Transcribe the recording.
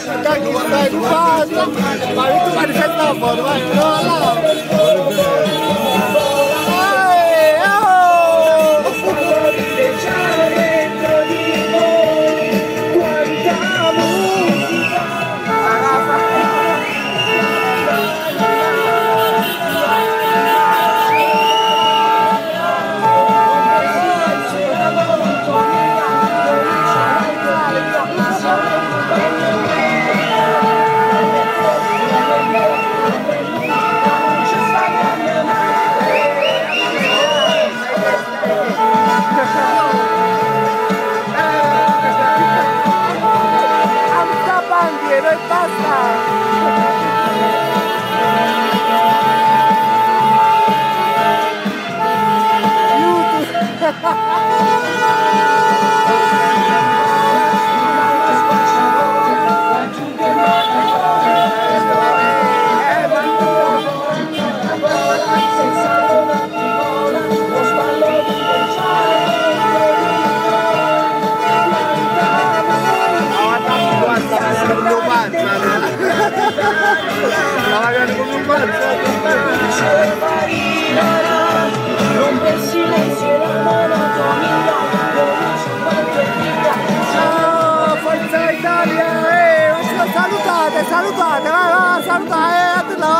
Dai, che stai in base, ma tu fai il citofono, vai, no, no. Rompe il silenzio e la monotonia. Forza Italia! Salutate, salutate, vai, salutate, no!